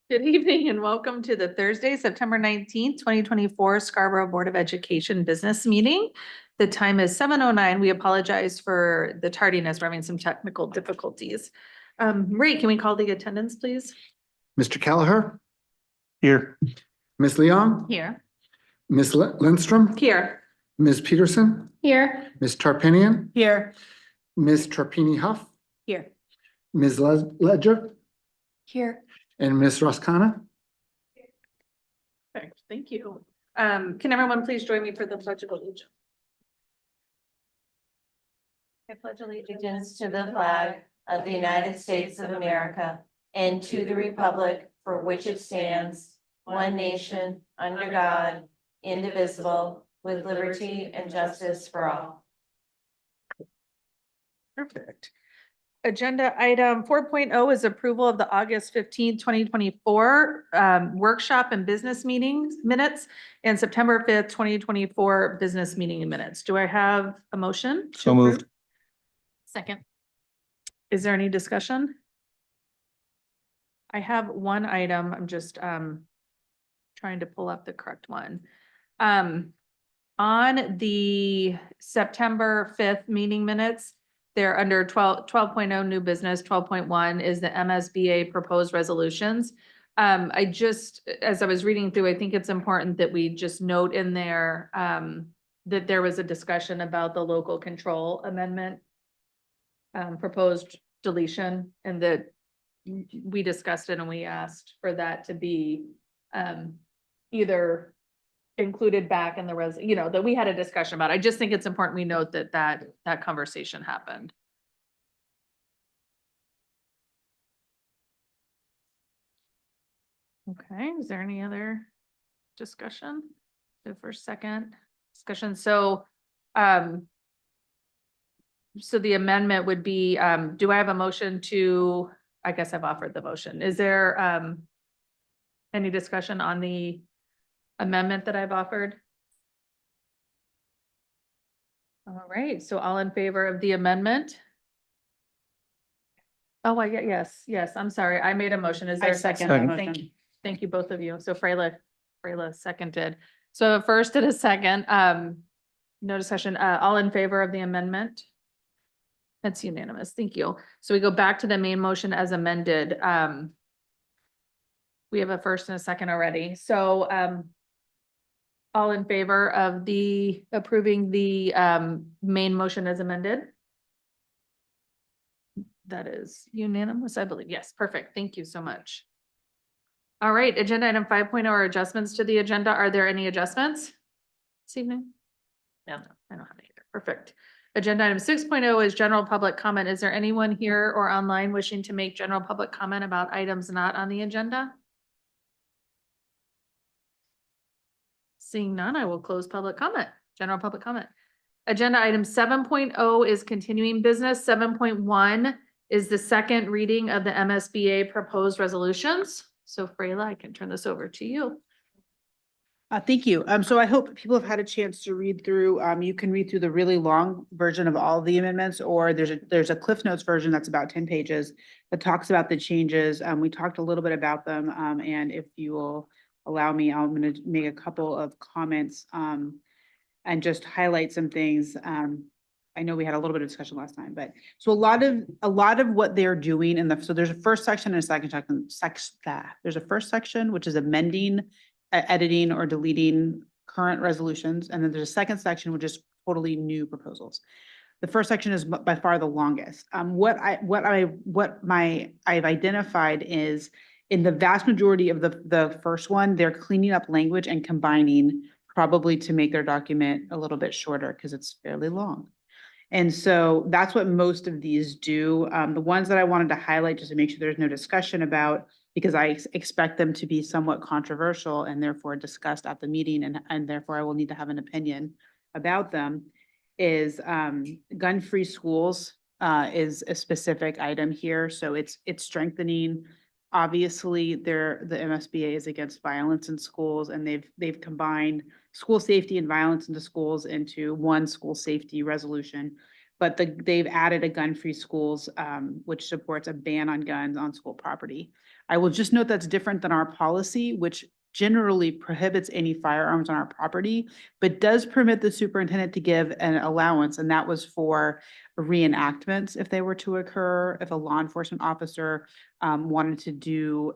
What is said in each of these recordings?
Good evening and welcome to the Thursday, September 19th, 2024 Scarborough Board of Education Business Meeting. The time is 7:09. We apologize for the tardiness. We're having some technical difficulties. Ray, can we call the attendance, please? Mr. Kelleher, Here. Ms. Leong, Here. Ms. Lindstrom, Here. Ms. Peterson, Here. Ms. Tarpinian, Here. Ms. Tarpini Huff, Here. Ms. Ledger, Here. and Ms. Roscana. Perfect. Thank you. Can everyone please join me for the Pledge of Allegiance? I pledge Allegiance to the flag of the United States of America and to the republic for which it stands, one nation, under God, indivisible, with liberty and justice for all. Perfect. Agenda item 4.0 is approval of the August 15th, 2024 workshop and business meetings minutes and September 5th, 2024 business meeting minutes. Do I have a motion? to So moved. approve? Second. Is there any discussion? I have one item. I'm just trying to pull up the correct one. On the September 5th meeting minutes, they're under 12.0 new business, 12.1 is the MSBA proposed resolutions. I just, as I was reading through, I think it's important that we just note in there that there was a discussion about the local control amendment proposed deletion, and that we discussed it and we asked for that to be either included back in the that we had a discussion about. I just think it's important we note that conversation happened. Okay, is there any other discussion? The first, second discussion. So the amendment would be, do I have a motion to, I guess I've offered the motion. Is there any discussion on the amendment that I've offered? All right, so all in favor of the amendment? Oh, yes, I'm sorry. I made a motion. Is there a second? second. Thank you, both of you. So Freyla seconded. So first and a second, no discussion, all in favor of the amendment? That's unanimous. Thank you. So we go back to the main motion as amended. We have a first and a second already. So all in favor of the approving the main motion as amended? That is unanimous, I believe. Yes, perfect. Thank you so much. All right, agenda item 5.0 are adjustments to the agenda. Are there any adjustments this evening? No, I don't have any either. Perfect. Agenda item 6.0 is general public comment. Is there anyone here or online wishing to make general public comment about items not on the agenda? Seeing none, I will close public comment, general public comment. Agenda item 7.0 is continuing business. 7.1 is the second reading of the MSBA proposed resolutions. So Freyla, I can turn this over to you. Thank you. So I hope people have had a chance to read through. You can read through the really long version of all of the amendments, or there's a Cliff Notes version that's about 10 pages that talks about the changes. We talked a little bit about them, and if you will allow me, I'm going to make a couple of comments and just highlight some things. I know we had a little bit of discussion last time, but so a lot of what they're doing in so there's a first section and a second section. There's a first section which is amending, editing or deleting current resolutions, and then there's a second section which is totally new proposals. The first section is by far the longest. What I've identified is in the vast majority of the first one, they're cleaning up language and combining, probably to make their document a little bit shorter because it's fairly long. And so that's what most of these do. The ones that I wanted to highlight just to make sure there's no discussion about, because I expect them to be somewhat controversial and therefore discussed at the meeting, and therefore I will need to have an opinion about them, is gun-free schools is a specific item here. So it's strengthening. Obviously, the MSBA is against violence in schools, and they've combined school safety and violence into schools into one school safety resolution. but they've added a gun-free schools, which supports a ban on guns on school property. I will just note that's different than our policy, which generally prohibits any firearms on our property, but does permit the superintendent to give an allowance, and that was for reenactments if they were to occur, if a law enforcement officer wanted to do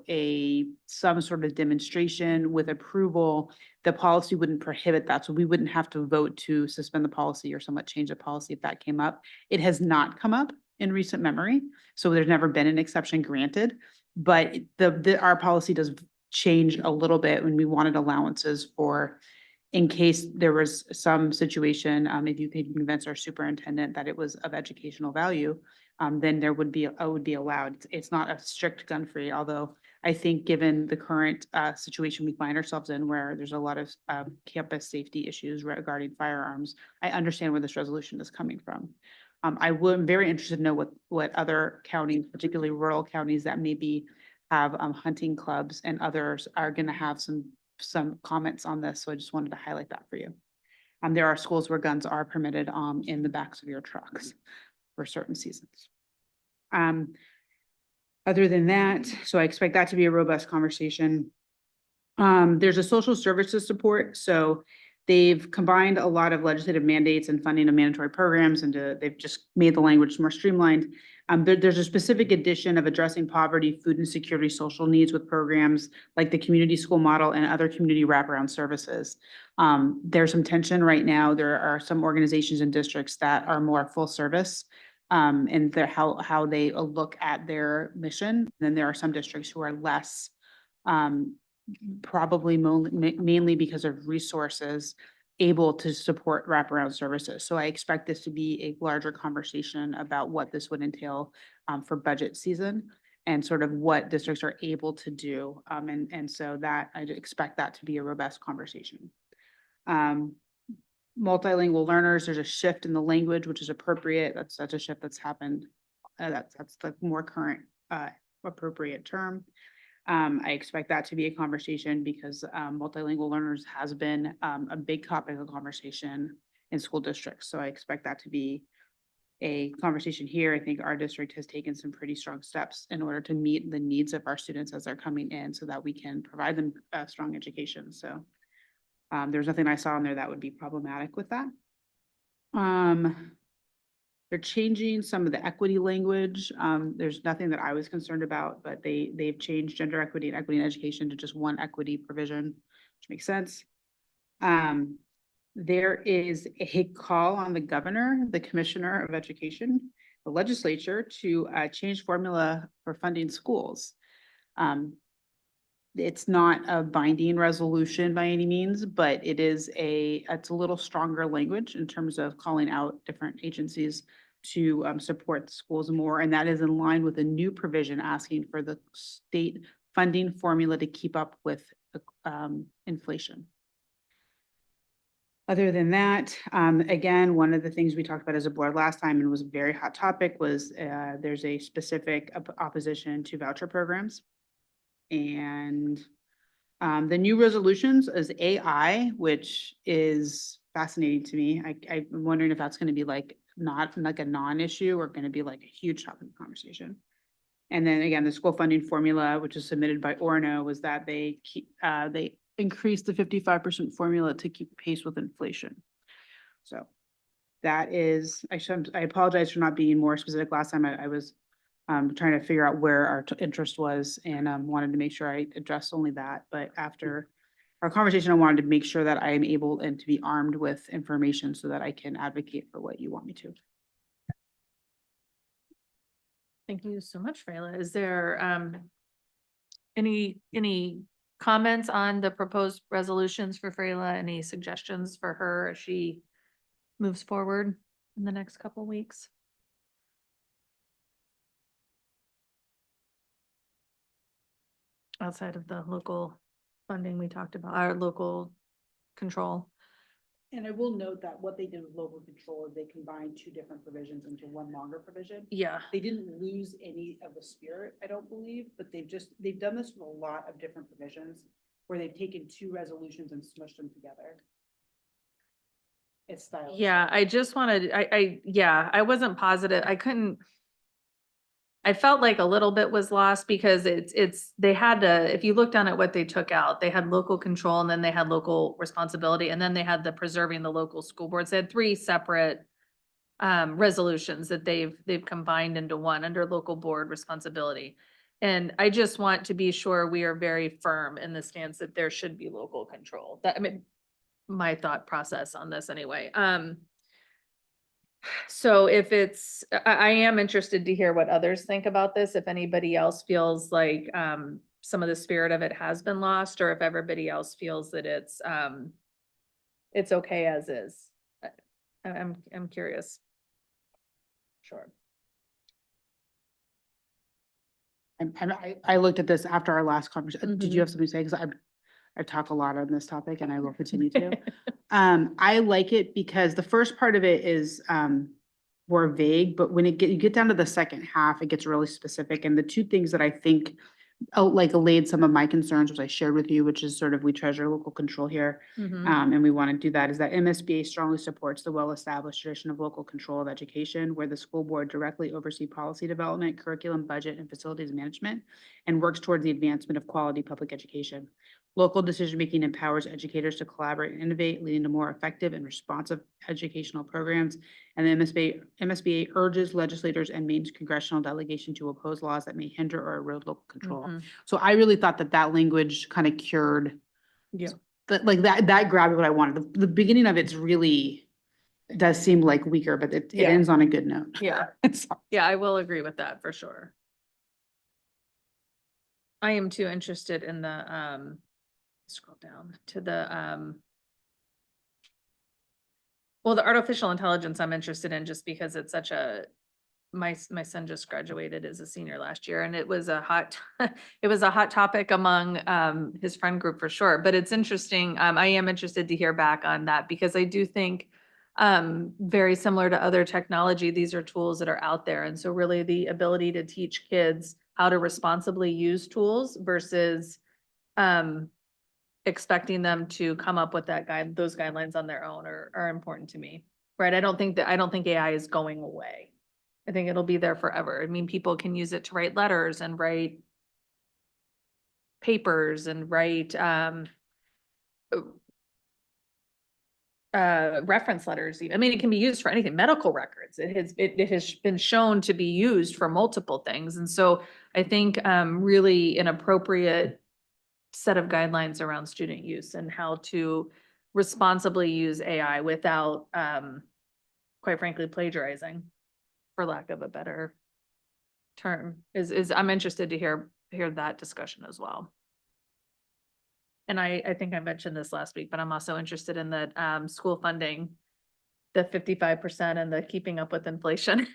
some sort of demonstration with approval, the policy wouldn't prohibit that. So we wouldn't have to vote to suspend the policy or somewhat change the policy if that came up. It has not come up in recent memory, so there's never been an exception granted. But our policy does change a little bit when we wanted allowances for, in case there was some situation, if you could convince our superintendent that it was of educational value, then there would be allowed. It's not a strict gun free, although I think given the current situation we find ourselves in, where there's a lot of campus safety issues regarding firearms, I understand where this resolution is coming from. I'm very interested to know what other counties, particularly rural counties that maybe have hunting clubs and others are going to have some comments on this. So I just wanted to highlight that for you. There are schools where guns are permitted in the backs of your trucks for certain seasons. Other than that, so I expect that to be a robust conversation. There's a social services support. So they've combined a lot of legislative mandates and funding of mandatory programs, and they've just made the language more streamlined. There's a specific addition of addressing poverty, food insecurity, social needs with programs like the community school model and other community wraparound services. There's some tension right now. There are some organizations and districts that are more full service and how they look at their mission. Then there are some districts who are less, probably mainly because of resources, able to support wraparound services. So I expect this to be a larger conversation about what this would entail for budget season and sort of what districts are able to do. And so that I expect that to be a robust conversation. Multilingual learners, there's a shift in the language, which is appropriate. That's a shift that's happened. That's the more current appropriate term. I expect that to be a conversation because multilingual learners has been a big topic of conversation in school districts. So I expect that to be a conversation here. I think our district has taken some pretty strong steps in order to meet the needs of our students as they're coming in so that we can provide them a strong education. So there's nothing I saw in there that would be problematic with that. They're changing some of the equity language. There's nothing that I was concerned about, but they've changed gender equity and equity in education to just one equity provision, which makes sense. There is a call on the governor, the commissioner of education, the legislature to change formula for funding schools. It's not a binding resolution by any means, but it's a little stronger language in terms of calling out different agencies to support the schools more. And that is in line with a new provision asking for the state funding formula to keep up with inflation. Other than that, again, one of the things we talked about as a board last time and was a very hot topic was there's a specific opposition to voucher programs. And the new resolutions is AI, which is fascinating to me. I'm wondering if that's going to be like not like a non-issue or going to be like a huge topic of conversation. And then again, the school funding formula, which is submitted by Orno, was that they increased the 55% formula to keep pace with inflation. So that is, I apologize for not being more specific last time. I was trying to figure out where our interest was and wanted to make sure I addressed only that. But after our conversation, I wanted to make sure that I am able and to be armed with information so that I can advocate for what you want me to. Thank you so much, Freyla. Is there any comments on the proposed resolutions for Freyla? Any suggestions for her as she moves forward in the next couple weeks? Outside of the local funding we talked about, our local control. And I will note that what they did with local control is they combined two different provisions into one longer provision. Yeah. They didn't lose any of the spirit, I don't believe, but they've done this with a lot of different provisions where they've taken two resolutions and smushed them together. Yeah, I just wanted, I wasn't positive. I felt like a little bit was lost because they had to, if you look down at what they took out, they had local control and then they had local responsibility and then they had the preserving the local school boards. They had three separate resolutions that they've combined into one under local board responsibility. And I just want to be sure we are very firm in the stance that there should be local control. That, I mean, my thought process on this anyway. So if it's, I am interested to hear what others think about this, if anybody else feels like, some of the spirit of it has been lost, or if everybody else feels that it's okay as is. I'm curious. Sure. I looked at this after our last conversation. Did Mhm. you have something to say? Because I talk a lot on this topic and I will continue to. I like it because the first part of it is more vague, but when you get down to the second half, it gets really specific. And the two things that I think allayed some of my concerns, which I shared with you, which is sort of we treasure local control here. Mhm. And we want to do that, is that MSBA strongly supports the well-established tradition of local control of education, where the school board directly oversee policy development, curriculum, budget, and facilities management, and works towards the advancement of quality public education. Local decision-making empowers educators to collaborate and innovate, leading to more effective and responsive educational programs. And the MSBA urges legislators and Maine's congressional delegation to oppose laws that may hinder or erode local control. Mhm. So I really thought that language kind of cured, Yeah. that grabbed what I wanted. The beginning of it's really does seem like weaker, but it Yeah. ends on a good note. Yeah. So, Yeah, I will agree with that for sure. I am too interested in the, scroll down to the, well, the artificial intelligence I'm interested in just because it's such my son just graduated as a senior last year and it was a hot, it was a hot topic among, his friend group for sure. But it's interesting. I am interested to hear back on that because I do think, very similar to other technology, these are tools that are out there. And so really the ability to teach kids how to responsibly use tools versus, expecting them to come up with those guidelines on their own are important to me, right? I don't think AI is going away. I think it'll be there forever. I mean, people can use it to write letters and write papers and write, reference letters. I mean, it can be used for anything, medical records. It has been shown to be used for multiple things. And so I think, really an appropriate set of guidelines around student use and how to responsibly use AI without, quite frankly, plagiarizing, for lack of a better term, is I'm interested to hear that discussion as well. And I think I mentioned this last week, but I'm also interested in the, school funding, the 55% and the keeping up with inflation.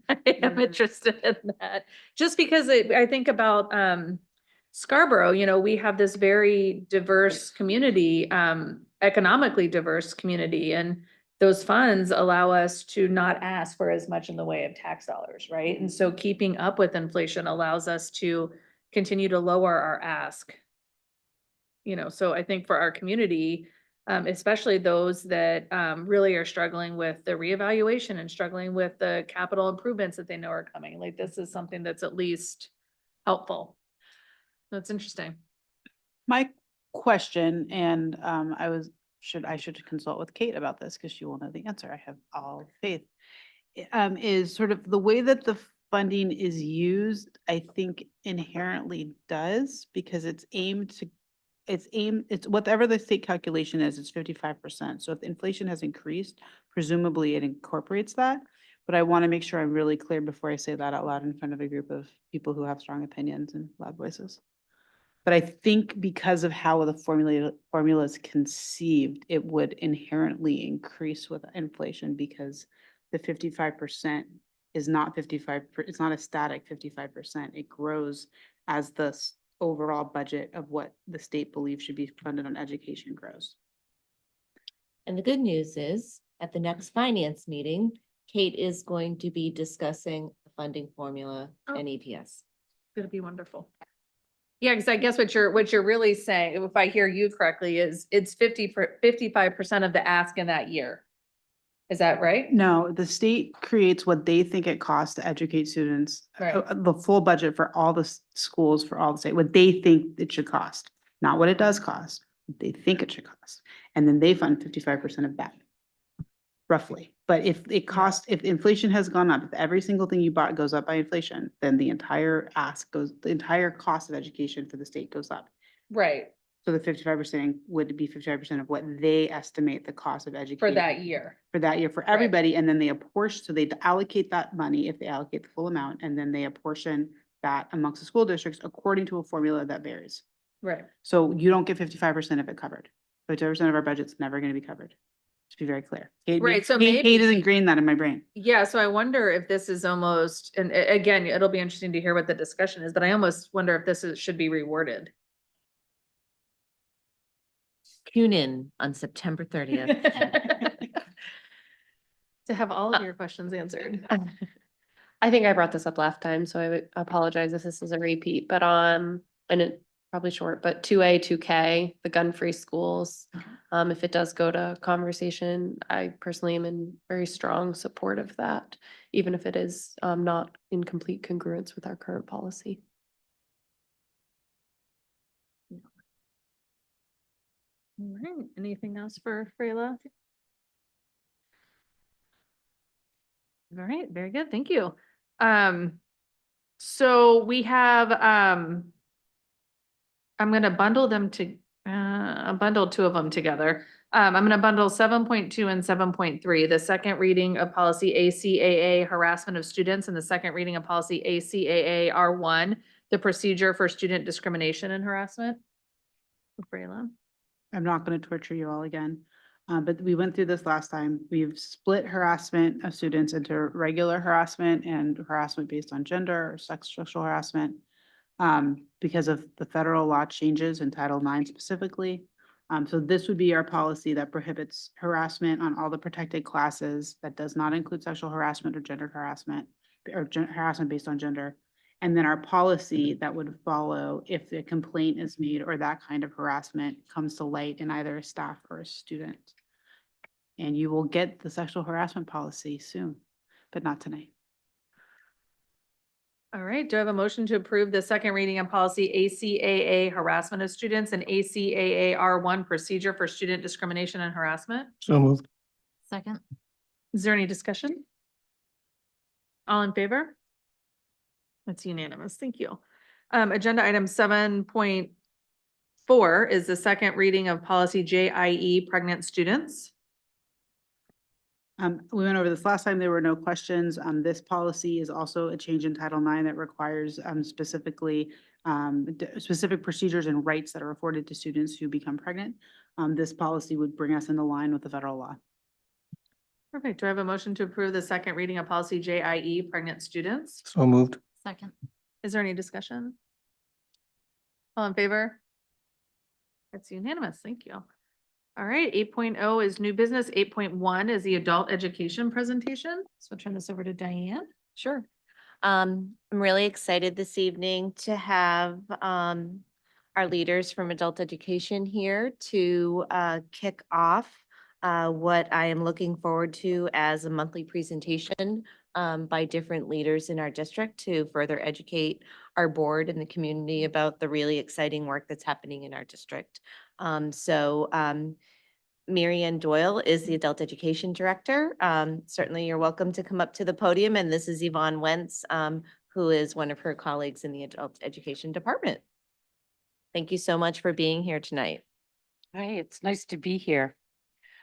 I am Mhm. interested in that, just because I think about, Scarborough, we have this very diverse community, economically diverse community, and those funds allow us to not ask for as much in the way of tax dollars, right? And so keeping up with inflation allows us to continue to lower our ask. So I think for our community, especially those that, really are struggling with the reevaluation and struggling with the capital improvements that they know are coming, like this is something that's at least helpful. That's interesting. my question, and I should consult with Kate about this because she will know the answer. I have all faith. Is sort of the way that the funding is used, I think inherently does, because it's whatever the state calculation is, it's 55%. So if inflation has increased, presumably it incorporates that. But I want to make sure I'm really clear before I say that out loud in front of a group of people who have strong opinions and loud voices. But I think because of how the formula is conceived, it would inherently increase with inflation because the 55% is not 55, it's not a static 55%. It grows as the overall budget of what the state believes should be funded on education grows. And the good news is, at the next finance meeting, Kate is going to be discussing the funding formula and EPS. Gonna be wonderful. Yeah, because I guess what you're really saying, if I hear you correctly, is it's 55% of the ask in that year. Is that right? No, the state creates what they think it costs to educate students. Right. The full budget for all the schools for all the state, what they think it should cost, not what it does cost, what they think it should cost. And then they fund 55% of that. Roughly, but if it costs, if inflation has gone up, if every single thing you bought goes up by inflation, then the entire the entire cost of education for the state goes up. Right, So the 55% would be 55% of what they estimate the cost of education. for that year. For that year, for everybody, and then they apportion, so they allocate that money if they allocate the full amount, and then they apportion that amongst the school districts according to a formula that varies. Right. So you don't get 55% of it covered. 55% of our budget's never gonna be covered. To be very clear. Right, so Kate maybe- doesn't green that in my brain. Yeah, so I wonder if this is almost, and again, it'll be interesting to hear what the discussion is, but I almost wonder if this should be reworded. Tune in on September 30th. To have all of your questions answered. I think I brought this up last time, so I would apologize if this is a repeat, but and it probably short, but 2A, 2K, the gun-free schools. If it does go to conversation, I personally am in very strong support of that, even if it is not in complete congruence with our current policy. All right, anything else for Freyla? All right, very good, thank you. So we have, I'm gonna bundle them to, bundle two of them together. I'm gonna bundle 7.2 and 7.3, the second reading of policy ACAA harassment of students and the second reading of policy ACAA R1, the procedure for student discrimination and harassment. Freyla. I'm not gonna torture you all again. But we went through this last time. We've split harassment of students into regular harassment and harassment based on gender or sexual harassment. Because of the federal law changes in Title IX specifically. So this would be our policy that prohibits harassment on all the protected classes that does not include sexual harassment or gendered harassment or harassment based on gender. And then our policy that would follow if the complaint is made or that kind of harassment comes to light in either a staff or a student. And you will get the sexual harassment policy soon, but not tonight. All right, do I have a motion to approve the second reading of policy ACAA harassment of students and ACAA R1 procedure for student discrimination and harassment? So moved. Second. Is there any discussion? All in favor? That's unanimous, thank you. Agenda item 7.4 is the second reading of policy JIE pregnant students. We went over this last time. There were no questions. This policy is also a change in Title IX that requires specifically specific procedures and rights that are afforded to students who become pregnant. This policy would bring us into line with the federal law. Perfect. Do I have a motion to approve the second reading of policy JIE pregnant students? So moved. Second. Is there any discussion? All in favor? That's unanimous. Thank you. All right, 8.0 is new business. 8.1 is the adult education presentation. So I'll turn this over to Diane. Sure. I'm really excited this evening to have our leaders from adult education here to kick off what I am looking forward to as a monthly presentation by different leaders in our district to further educate our board and the community about the really exciting work that's happening in our district. Mary Ann Doyle is the Adult Education Director. Certainly you're welcome to come up to the podium, and this is Yvonne Wentz, who is one of her colleagues in the Adult Education Department. Thank you so much for being here tonight. Hi, it's nice to be here.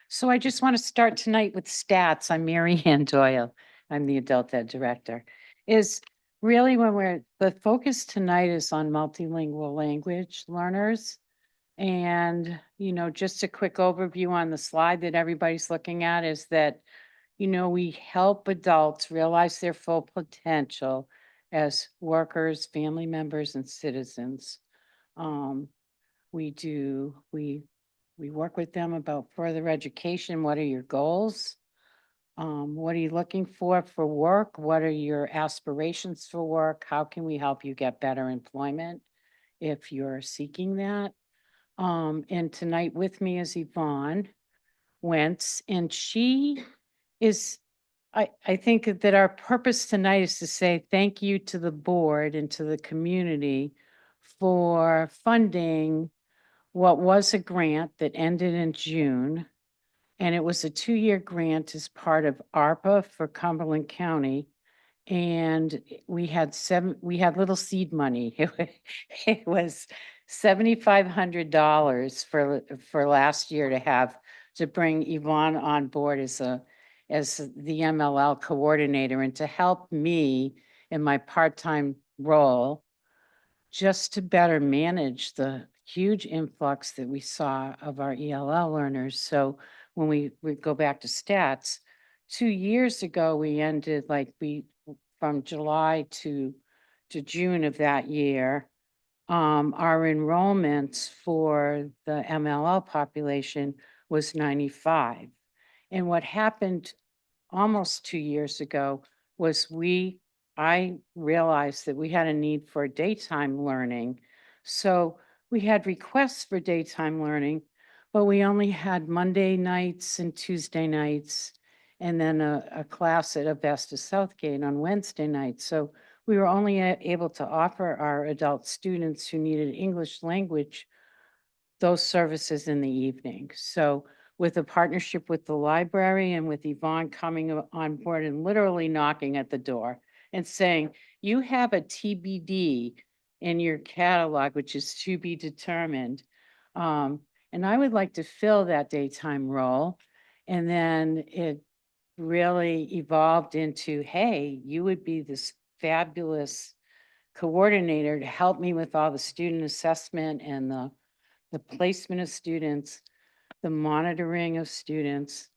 So I just want to start tonight with stats. I'm Mary Ann Doyle. I'm the Adult Ed Director. Is really the focus tonight is on multilingual language learners. And, just a quick overview on the slide that everybody's looking at is that, we help adults realize their full potential as workers, family members, and citizens. We work with them about further education. What are your goals? What are you looking for work? What are your aspirations for work? How can we help you get better employment if you're seeking that? And tonight with me is Yvonne Wentz, and she is I think that our purpose tonight is to say thank you to the board and to the community for funding what was a grant that ended in June. And it was a 2-year grant as part of ARPA for Cumberland County. And we had little seed money. It was $7,500 for last year to bring Yvonne on board as the MLL coordinator and to help me in my part-time role just to better manage the huge influx that we saw of our ELL learners. So when we go back to stats, 2 years ago, we ended from July to June of that year, our enrollments for the MLL population was 95. And what happened almost 2 years ago was I realized that we had a need for daytime learning. So we had requests for daytime learning, but we only had Monday nights and Tuesday nights, and then a class at Avesta Southgate on Wednesday nights. So we were only able to offer our adult students who needed English language those services in the evening. So with a partnership with the library and with Yvonne coming on board and literally knocking at the door and saying, you have a TBD in your catalog, which is to be determined. And I would like to fill that daytime role. And then it really evolved into, hey, you would be this fabulous coordinator to help me with all the student assessment and the placement of students, the monitoring of students,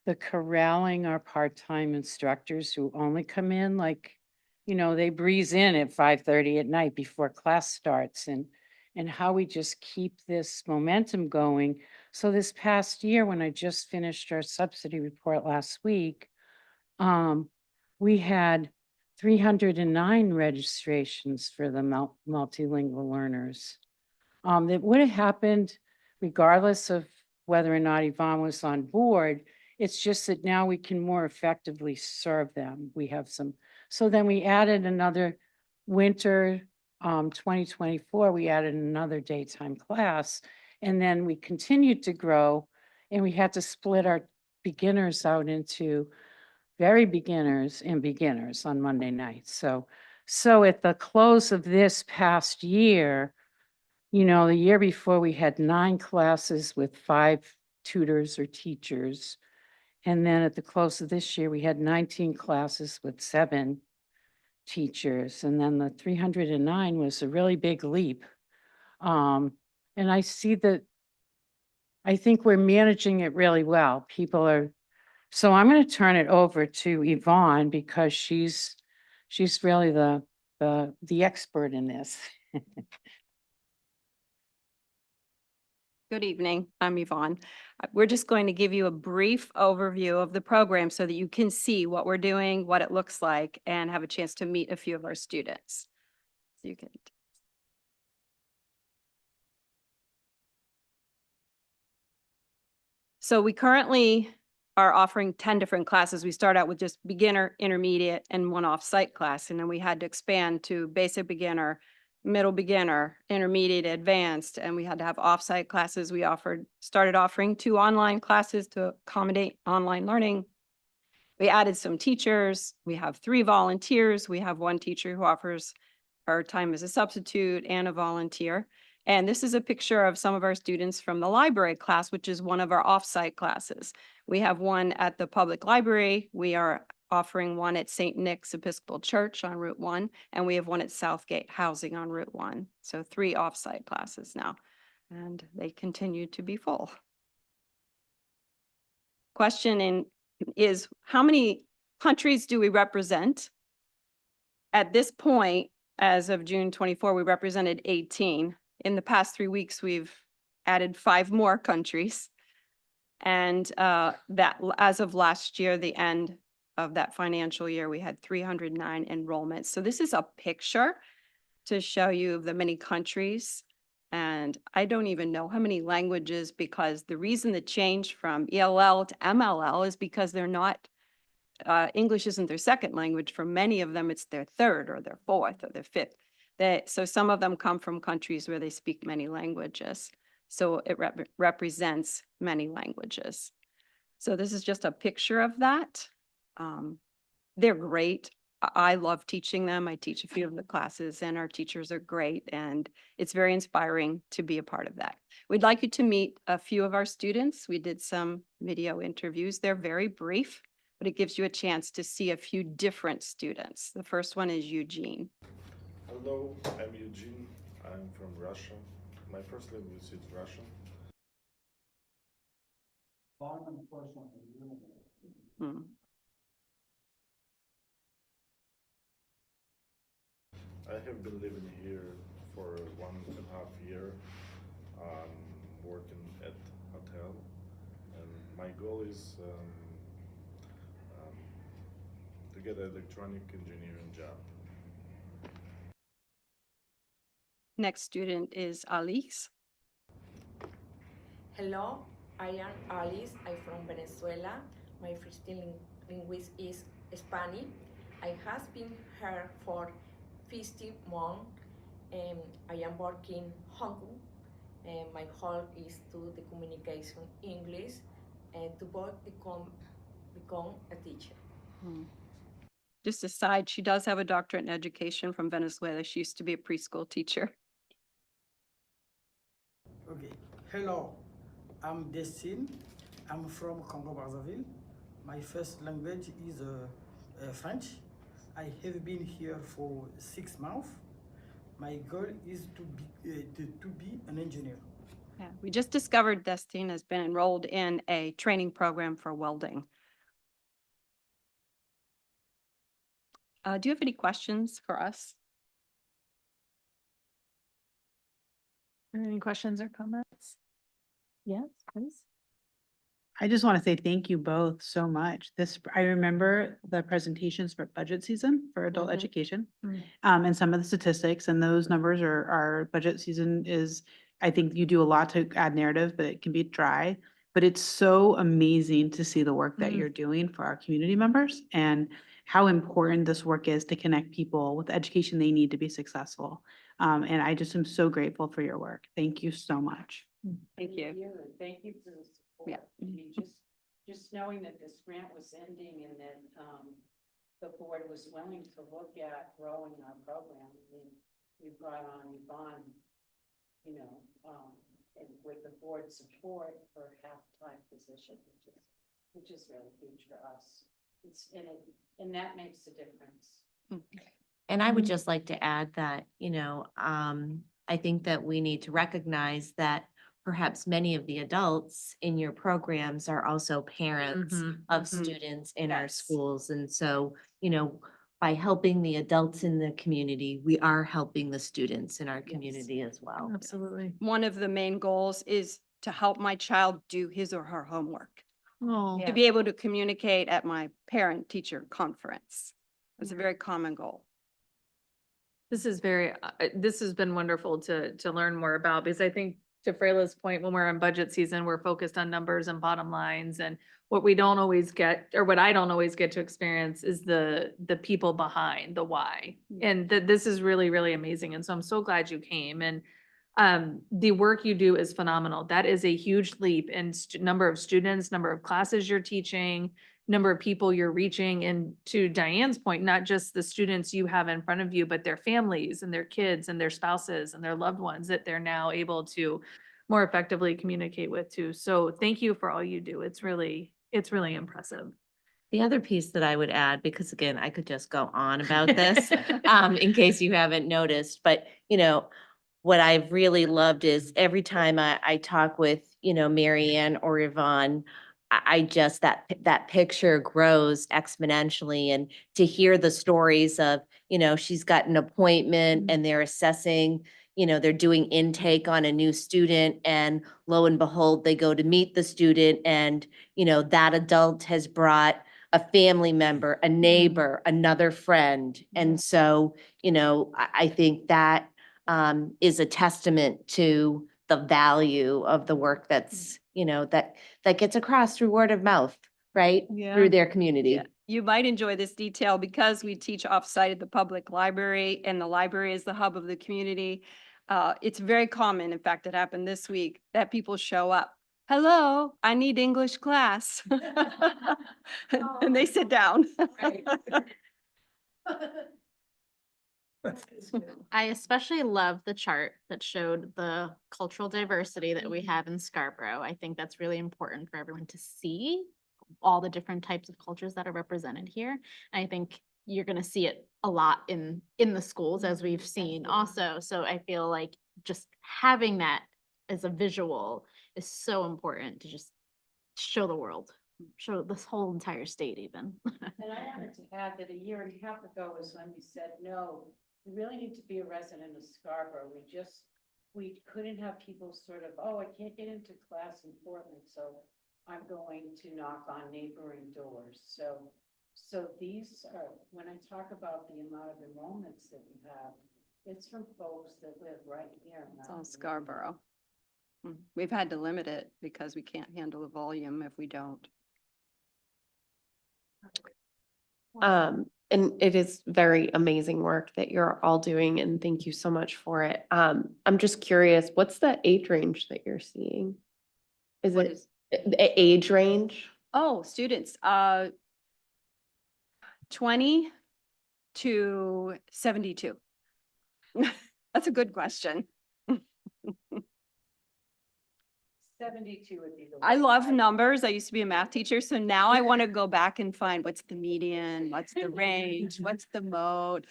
the corralling our part-time instructors who only come in they breeze in at 5:30 at night before class starts, and how we just keep this momentum going. So this past year, when I just finished our subsidy report last week, we had 309 registrations for the multilingual learners. That would have happened regardless of whether or not Yvonne was on board. It's just that now we can more effectively serve them. We have so then we added another winter, 2024, we added another daytime class, and then we continued to grow, and we had to split our beginners out into very beginners and beginners on Monday nights. So at the close of this past year, the year before we had 9 classes with 5 tutors or teachers. And then at the close of this year, we had 19 classes with 7 teachers. And then the 309 was a really big leap. And I see that, I think we're managing it really well. So I'm going to turn it over to Yvonne because she's really the expert in this. Good evening, I'm Yvonne. We're just going to give you a brief overview of the program so that you can see what we're doing, what it looks like, and have a chance to meet a few of our students. So you can. So we currently are offering 10 different classes. We start out with just beginner, intermediate, and 1 off-site class, and then we had to expand to basic beginner, middle beginner, intermediate, advanced, and we had to have off-site classes. We started offering 2 online classes to accommodate online learning. We added some teachers. We have 3 volunteers. We have 1 teacher who offers her time as a substitute and a volunteer. And this is a picture of some of our students from the library class, which is one of our off-site classes. We have one at the public library. We are offering one at St. Nick's Episcopal Church on Route 1, and we have one at Southgate Housing on Route 1. So 3 off-site classes now, and they continue to be full. Question is, how many countries do we represent? At this point, as of June 24, we represented 18. In the past 3 weeks, we've added 5 more countries. And that as of last year, the end of that financial year, we had 309 enrollments. So this is a picture to show you the many countries. And I don't even know how many languages, because the reason the change from ELL to MLL is because they're not English isn't their second language. For many of them, it's their third or their fourth or their fifth. So some of them come from countries where they speak many languages. So it represents many languages. So this is just a picture of that. They're great. I love teaching them. I teach a few of the classes and our teachers are great and it's very inspiring to be a part of that. We'd like you to meet a few of our students. We did some video interviews. They're very brief, but it gives you a chance to see a few different students. The first one is Eugene. Hello, I'm Eugene. I'm from Russia. My first language is Russian. Hmm. I have been living here for 1.5 years, working at hotel, and my goal is to get an electronic engineering job. Next student is Alice. Hello, I am Alice. I'm from Venezuela. My first language is Spanish. I have been here for 50 months. I am working Hong Kong. My goal is to the communication English and to both become a teacher. Just aside, she does have a doctorate in education from Venezuela. She used to be a preschool teacher. Okay, hello, I'm Destine. I'm from Congo-Brazzaville. My first language is French. I have been here for 6 months. My goal is to be an engineer. Yeah, we just discovered Destine has been enrolled in a training program for welding. Do you have any questions for us? Any questions or comments? Yes, please. I just want to say thank you both so much. I remember the presentations for budget season for adult Mhm. education. Mm. And some of the statistics and those numbers our budget season is, I think you do a lot to add narrative, but it can be dry. But it's so amazing to see the work that Mhm. you're doing for our community members and how important this work is to connect people with the education they need to be successful. And I just am so grateful for your work. Thank you so much. Thank you. Thank you for the support. Yeah. I mean, just knowing that this grant was ending and that, the board was willing to look at growing our program. I mean, we brought on Yvonne, you know, and with the board support for a half-time position, which is really huge for us. And that makes a difference. And I would just like to add that, I think that we need to recognize that perhaps many of the adults in your programs are also parents of mhm. students in our Yes. schools. And so, by helping the adults in the community, we are helping the students in our community as well. Absolutely. One of the main goals is to help my child do his or her homework, Oh, to be able to communicate at my parent-teacher conference. It's a very common goal. this is this has been wonderful to learn more about, because I think to Freyla's point, when we're in budget season, we're focused on numbers and bottom lines, and what we don't always get, or what I don't always get to experience, is the people behind the why. And this is really, really amazing. And so I'm so glad you came, and the work you do is phenomenal. That is a huge leap in number of students, number of classes you're teaching, number of people you're reaching. And to Diane's point, not just the students you have in front of you, but their families and their kids and their spouses and their loved ones that they're now able to more effectively communicate with too. So thank you for all you do. It's really impressive. The other piece that I would add, because again, I could just go on about this, in case you haven't noticed, but what I've really loved is every time I talk with, Mary Ann or Yvonne, I just, that picture grows exponentially, and to hear the stories of, she's got an appointment and they're assessing, they're doing intake on a new student, and lo and behold, they go to meet the student, and, that adult has brought a family member, a neighbor, another friend. And so, I think that is a testament to the value of the work that's, that gets across through word of mouth, right? Yeah. Through their community. you might enjoy this detail because we teach offsite at the public library and the library is the hub of the community. It's very common, in fact, it happened this week, that people show up. Hello, I need English class. And they sit down. I especially love the chart that showed the cultural diversity that we have in Scarborough. I think that's really important for everyone to see all the different types of cultures that are represented here. And I think you're gonna see it a lot in the schools, as we've seen also. So I feel like just having that as a visual is so important to just show the world, show this whole entire state even. And I wanted to add that a year and a half ago was when we said, no, you really need to be a resident of Scarborough. We couldn't have people sort of, oh, I can't get into class in Portland, so I'm going to knock on neighboring doors. So these are, when I talk about the amount of enrollments that we have, it's from folks that live right here. in It's Mount all Vernon. Scarborough. We've had to limit it because we can't handle the volume if we don't. And it is very amazing work that you're all doing, and thank you so much for it. I'm just curious, what's the age range that you're seeing? Is What it is- age range? Oh, students, 20 to 72. That's a good question. 72 would be the. I right love height. numbers. I used to be a math teacher, so now I want to go back and find what's the median, what's the range, what's the mode.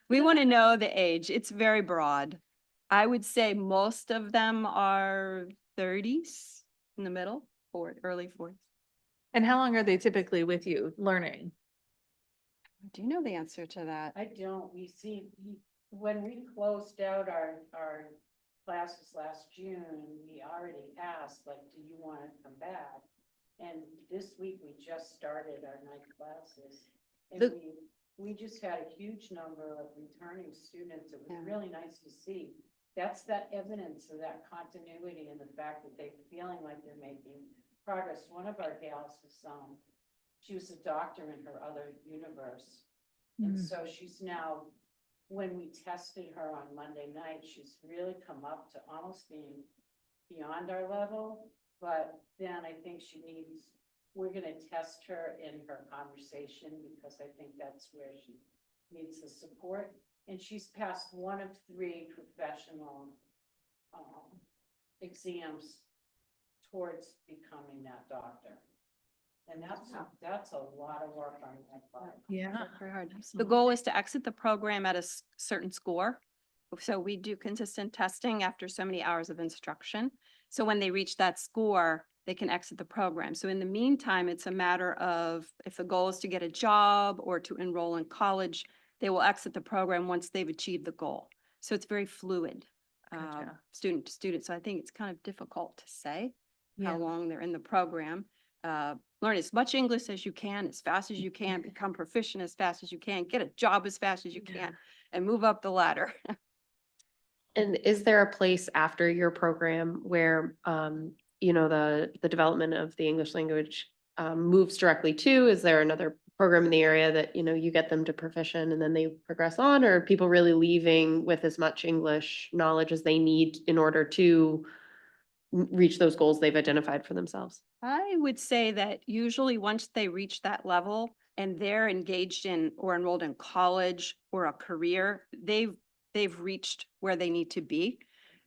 We want to know the age. It's very broad. I would say most of them are 30s in the middle or early 40s. And how long are they typically with you learning? Do you know the answer to that? I don't, when we closed out our classes last June, we already asked, like, do you want to come back? And this week, we just started our night classes. And The- we just had a huge number of returning students. It was Yeah. really nice to see. That's that evidence of that continuity and the fact that they're feeling like they're making progress. One of our gals is, she was a doctor in her other universe. And so she's now, when we tested her on Monday night, she's really come up to almost being beyond our level. But then I think we're gonna test her in her conversation because I think that's where she needs the support. And she's passed one of 3 professional exams towards becoming that doctor. And that's a lot of work on that part. Yeah. Very hard. The goal is to exit the program at a certain score. So we do consistent testing after so many hours of instruction. So when they reach that score, they can exit the program. So in the meantime, it's a matter of if the goal is to get a job or to enroll in college, they will exit the program once they've achieved the goal. So it's very fluid, Gotcha. student to student. So I think it's kind of difficult to say Yeah. how long they're in the program. Learn as much English as you can, as fast as you can, become proficient as fast as you can, get a job as fast as you can, and move up the ladder. And is there a place after your program where, the development of the English language moves directly to? Is there another program in the area that, you get them to proficient and then they progress on? Or are people really leaving with as much English knowledge as they need in order to reach those goals they've identified for themselves? I would say that usually once they reach that level and they're engaged in or enrolled in college or a career, they've reached where they need to be.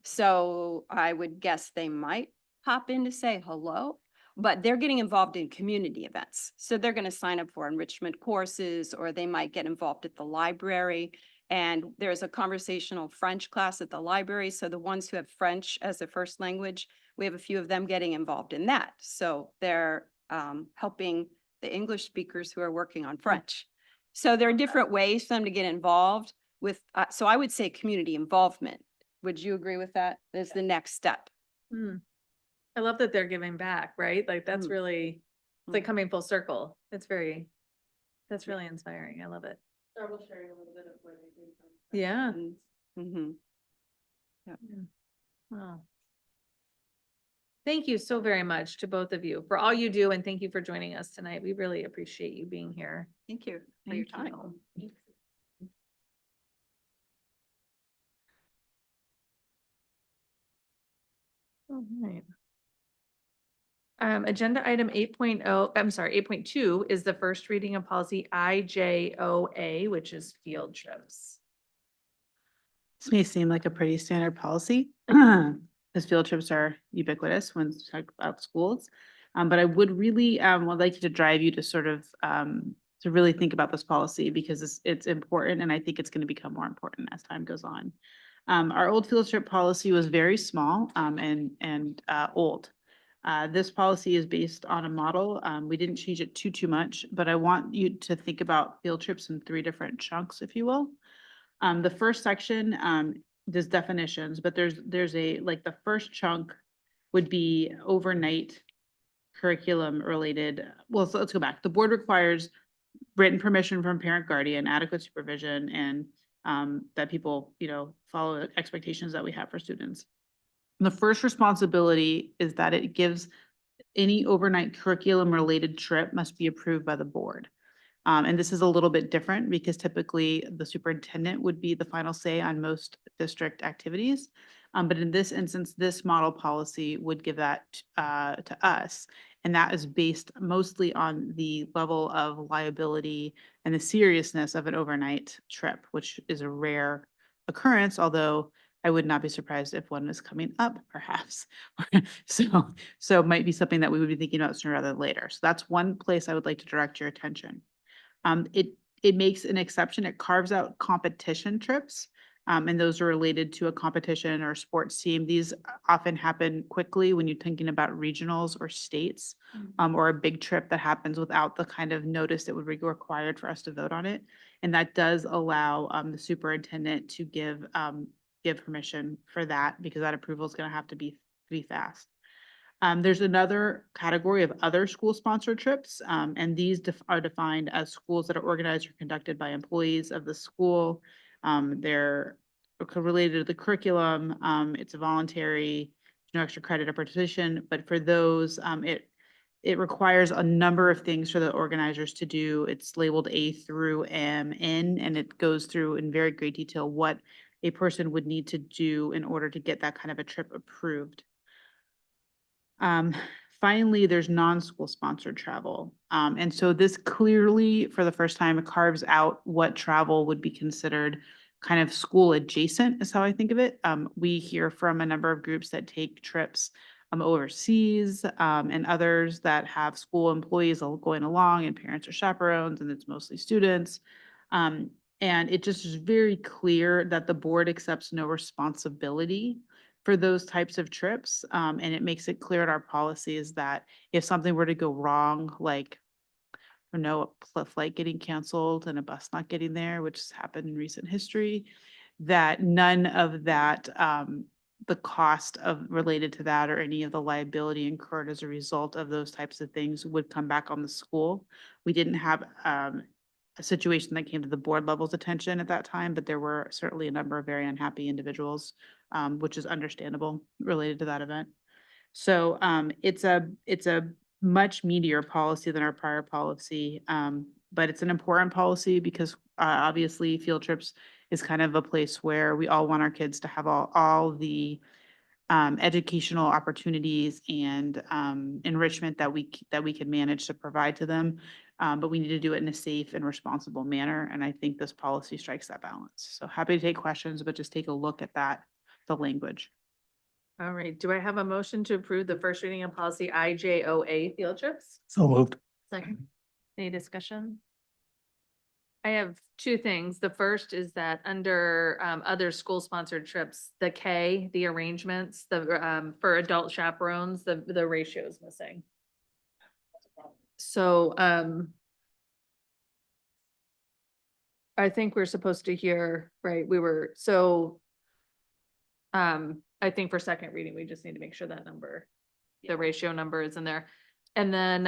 So I would guess they might hop in to say hello, but they're getting involved in community events. So they're going to sign up for enrichment courses, or they might get involved at the library. And there's a conversational French class at the library. So the ones who have French as a first language, we have a few of them getting involved in that. So they're helping the English speakers who are working on French. So there are different ways for them to get involved with, so I would say community involvement. Would you agree with that? That's the next step. Hmm. I love that they're giving back, right? Like that's Mm. really, it's like coming full circle. That's really inspiring. I love it. Double sharing a little bit of where they came from. Yeah. Mm-hmm. Wow. Thank you so very much to both of you for all you do, and thank you for joining us tonight. We really appreciate you being here. Thank you for your Thank time. you. All right. Agenda item 8.0, I'm sorry, 8.2 is the first reading of policy IJOA, which is field trips. This may seem like a pretty standard policy, because field trips are ubiquitous when talk about schools. But I would really would like to drive you to sort of to really think about this policy because it's important, and I think it's going to become more important as time goes on. Our old field trip policy was very small and old. This policy is based on a model. We didn't change it too much, but I want you to think about field trips in 3 different chunks, if you will. The first section, does definitions, but there's a, like the first chunk would be overnight curriculum related. Well, so let's go back. The board requires written permission from parent guardian, adequate supervision, and that people, follow the expectations that we have for students. The first responsibility is that it gives any overnight curriculum related trip must be approved by the board. And this is a little bit different because typically the superintendent would be the final say on most district activities. But in this instance, this model policy would give that to us. And that is based mostly on the level of liability and the seriousness of an overnight trip, which is a rare occurrence, although I would not be surprised if one is coming up perhaps. So it might be something that we would be thinking about sooner rather than later. So that's one place I would like to direct your attention. It makes an exception. It carves out competition trips. And those are related to a competition or a sports team. These often happen quickly when you're thinking about regionals or states, or a big trip that happens without the kind of notice that would be required for us to vote on it. And that does allow the superintendent to give permission for that because that approval is going to have to be fast. There's another category of other school-sponsored trips, and these are defined as schools that are organized or conducted by employees of the school. They're related to the curriculum. It's a voluntary, no extra credit or participation, but for those, it requires a number of things for the organizers to do. It's labeled A through M in, and it goes through in very great detail what a person would need to do in order to get that kind of a trip approved. Finally, there's non-school sponsored travel. And so this clearly, for the first time, carves out what travel would be considered kind of school adjacent is how I think of it. We hear from a number of groups that take trips overseas, and others that have school employees going along and parents are chaperones and it's mostly students. And it just is very clear that the board accepts no responsibility for those types of trips. And it makes it clear in our policies that if something were to go wrong, like, a flight getting canceled and a bus not getting there, which has happened in recent history, that none of that, the cost related to that or any of the liability incurred as a result of those types of things would come back on the school. We didn't have a situation that came to the board level's attention at that time, but there were certainly a number of very unhappy individuals, which is understandable related to that event. So it's a much meatier policy than our prior policy, but it's an important policy because obviously field trips is kind of a place where we all want our kids to have all the educational opportunities and enrichment that we can manage to provide to them. But we need to do it in a safe and responsible manner. And I think this policy strikes that balance. So happy to take questions, but just take a look at the language. All right, do I have a motion to approve the first reading of policy IJOA field trips? So moved. Second. Any discussion? I have 2 things. The first is that under other school-sponsored trips, the K, the arrangements, for adult chaperones, the ratio is missing. So I think we're supposed to hear, right, I think for second reading, we just need to make sure that number, the ratio number is in there. And then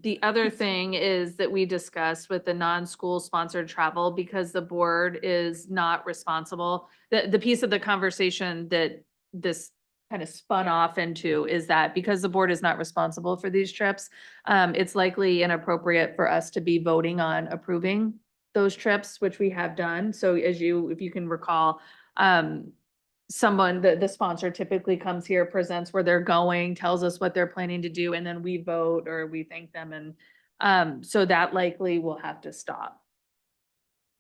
the other thing is that we discussed with the non-school sponsored travel, because the board is not responsible. The piece of the conversation that this kind of spun off into is that because the board is not responsible for these trips, it's likely inappropriate for us to be voting on approving those trips, which we have done. So if you can recall, the sponsor typically comes here, presents where they're going, tells us what they're planning to do, and then we vote or we thank them. And so that likely will have to stop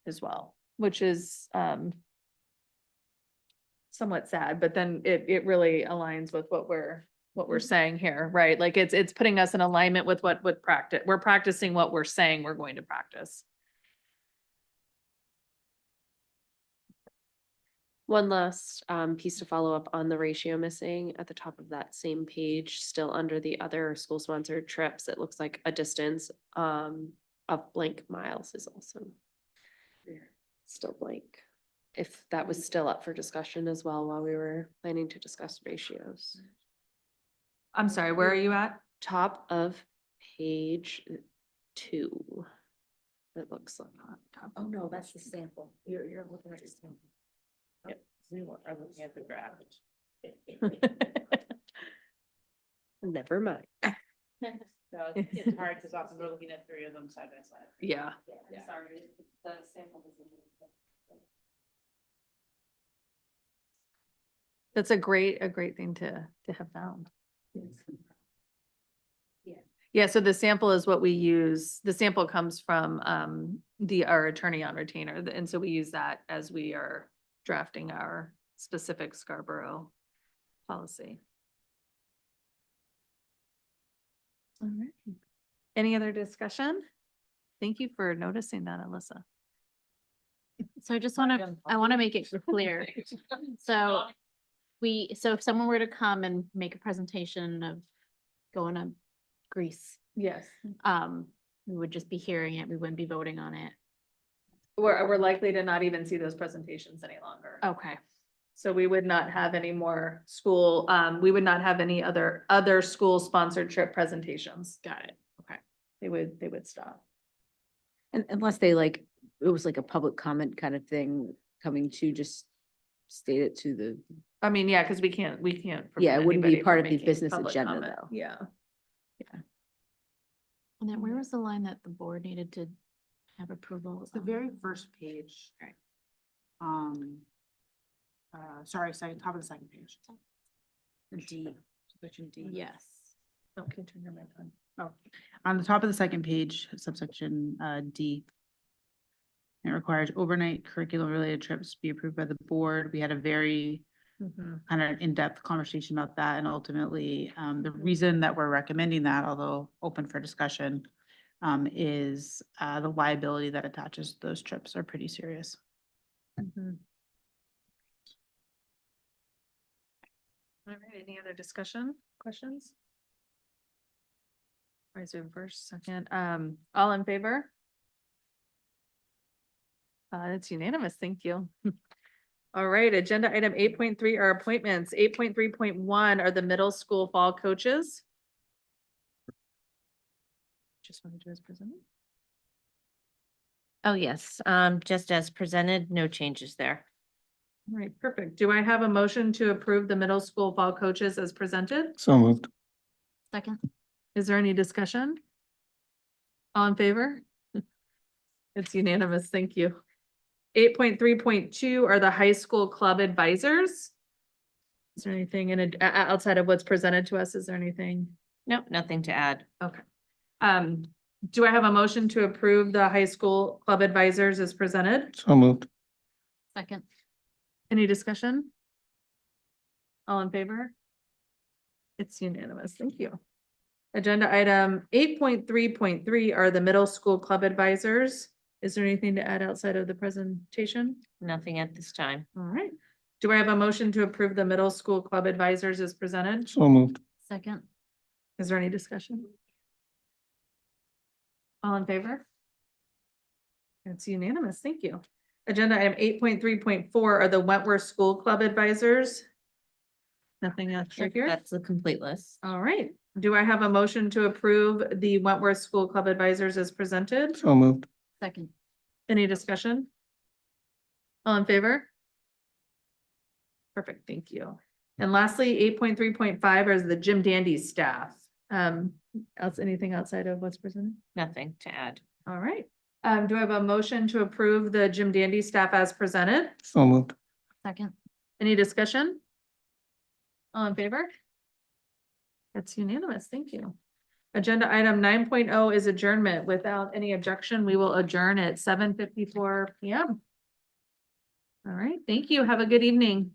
as well, which is somewhat sad, but then it really aligns with what we're saying here, right? Like it's putting us in alignment with what we're practicing what we're saying we're going to practice. One last piece to follow up on the ratio missing at the top of that same page, still under the other school sponsored trips, it looks like a distance of blank miles is also there, still blank. If that was still up for discussion as well while we were planning to discuss ratios. I'm sorry, where are you at? Top of page 2. It looks like. Oh, no, that's the sample. You're looking at the sample. Yep. We are looking at the draft. Never mind. No, it's hard because often we're looking at 3 of them side by side. Yeah. Yeah. Sorry, the sample is. That's a great thing to have found. Yeah, so the sample is what we use. The sample comes from our attorney on retainer, and so we use that as we are drafting our specific Scarborough policy. All right. Any other discussion? Thank you for noticing that, Alyssa. So I just I want to make it clear. So so if someone were to come and make a presentation of going to Greece, Yes. we would just be hearing it. We wouldn't be voting on it. We're likely to not even see those presentations any longer. Okay. So we would not have any more school, we would not have any other school sponsored trip presentations. Got it. Okay. They would stop. And unless they like, it was like a public comment kind of thing coming to just state it to the, I mean, yeah, because we can't. Yeah, it prevent wouldn't be anybody part from of the making business public agenda, comment. though. Yeah. And then where was the line that the board needed to have approval? It's the very first page. Right. Sorry, top of the second page. The D, section D. Yes. Okay, turn your mic on. Oh, on the top of the second page, subsection D. It requires overnight curriculum related trips be approved by the board. We had a very kind of in-depth conversation about that, and ultimately, the reason that we're recommending that, although open for discussion, is the liability that attaches to those trips are pretty serious. All right, any other discussion, questions? All right, so first, second, all in favor? It's unanimous, thank you. All right, agenda item 8.3 are appointments. 8.3.1 are the middle school fall coaches. Just want to do as presented. Oh, yes, just as presented, no changes there. All right, perfect. Do I have a motion to approve the middle school fall coaches as presented? So moved. Second. Is there any discussion? All in favor? It's unanimous, thank you. 8.3.2 are the high school club advisors. Is there anything outside of what's presented to us? Is there anything? Nope, nothing to add. Okay. Do I have a motion to approve the high school club advisors as presented? So moved. Second. Any discussion? All in favor? It's unanimous. Thank you. Agenda item 8.3.3 are the middle school club advisors. Is there anything to add outside of the presentation? Nothing at this time. All right. Do I have a motion to approve the middle school club advisors as presented? So moved. Second. Is there any discussion? All in favor? It's unanimous. Thank you. Agenda item 8.3.4 are the Wentworth School Club advisors. Nothing extra here? That's the complete list. All right. Do I have a motion to approve the Wentworth School Club advisors as presented? So moved. Second. Any discussion? All in favor? Perfect, thank you. And lastly, 8.3.5 is the Jim Dandy staff. Anything outside of what's presented? Nothing to add. All right. Do I have a motion to approve the Jim Dandy staff as presented? So moved. Second. Any discussion? All in favor? That's unanimous. Thank you. Agenda item 9.0 is adjournment. Without any objection, we will adjourn at 7:54 PM. All right, thank you. Have a good evening.